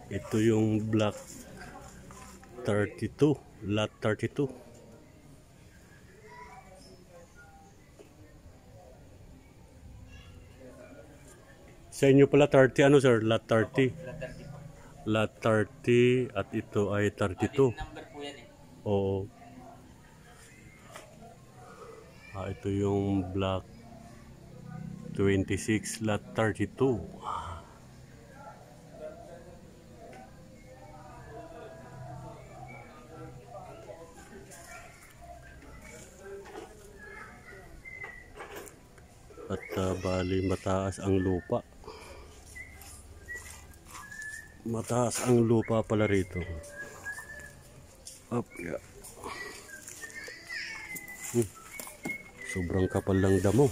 Ito yung block 32, lot 32. Sa inyo pala 30, ano sir? Lot 30. Lot 30 at ito ay 32. Number po yan eh. Oo. Ito yung block 26, lot 32. At bali mataas ang lupa. Mataas ang lupa pala rito. Up, yeah. Sobrang kapal lang damo.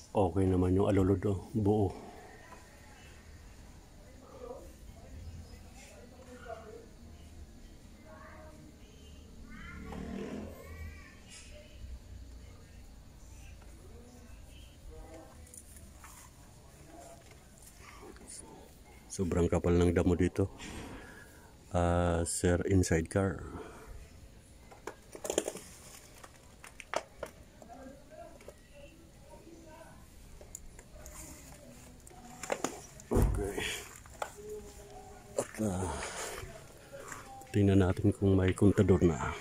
Okay naman yung alulod, oh, buo. Sobrang kapal ng damo dito. Sir, inside car. Okay. At tingnan natin kung may kontador na.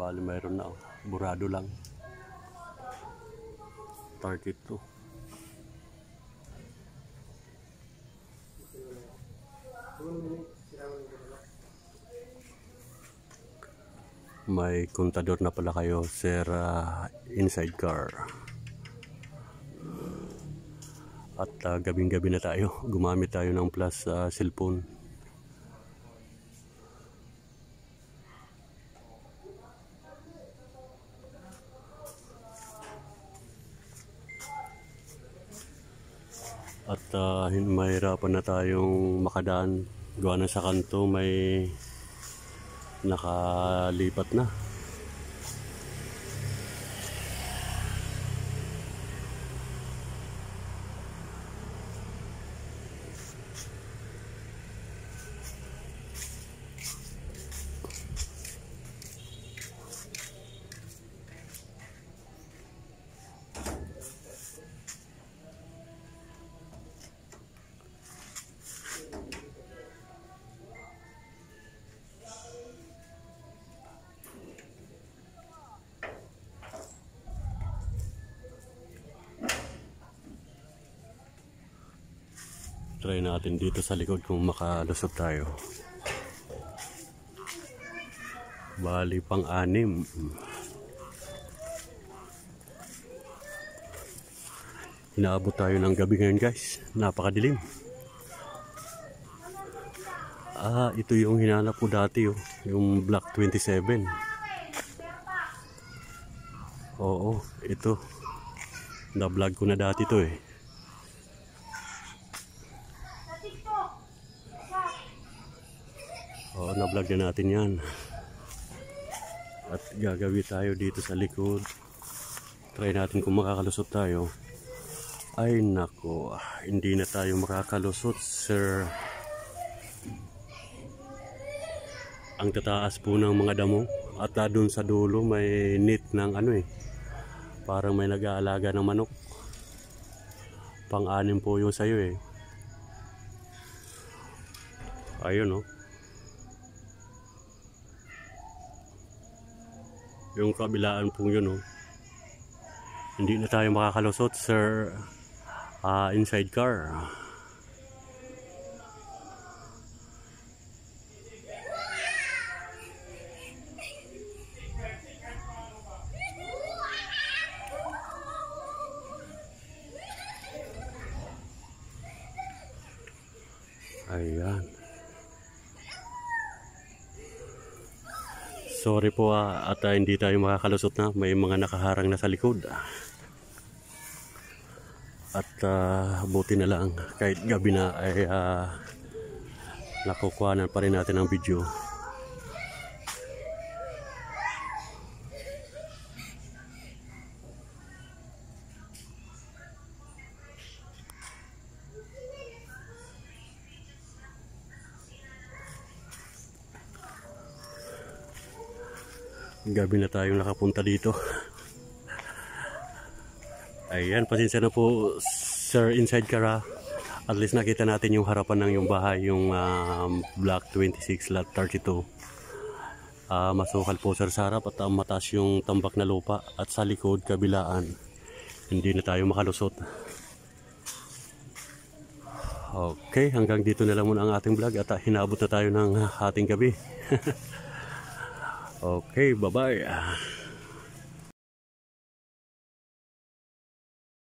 Bali mayroon na, burado lang. 32. May kontador na pala kayo, sir, inside car. At gabing-gabi na tayo, gumamit tayo ng plus cellphone. At mahirapan na tayong makadaan. Gawa na sa kanto may nakalipat na. Try natin dito sa likod kung makalusot tayo. Bali pang-anim. Inaabot tayo ng gabi ngayon guys. Napakadilim. Ito yung hinanap ko dati, oh. Yung block 27. Oo, ito. Na-vlog ko na dati to eh. Na-vlog na natin yan. At gagawin tayo dito sa likod. Try natin kung makakalusot tayo. Ay nako, hindi na tayo makakalusot, sir. Ang tataas po ng mga damo. At doon sa dulo may net ng ano eh. Parang may nag-aalaga ng manok. Pang-anim po yung sayo eh. Ayun oh. Yung kabilaan po yun oh. Hindi na tayo makakalusot, sir. Inside car. Ayan. Sorry po at hindi tayo makakalusot na. May mga nakaharang na sa likod. At buti na lang kahit gabi na ay nakukuhanan pa rin natin ang video. Gabi na tayong nakapunta dito. Ayan, pasensya na po Sir Inside Cara. At least nakita natin yung harapan ng yung bahay, yung Block 26 Lot 32. Masukal po sir sa harap at mataas yung tambak na lupa. At sa likod, kabilaan, hindi na tayo makalusot. Okay, hanggang dito na lang muna ang ating vlog at hinabot na tayo ng ating gabi. Okay, bye-bye.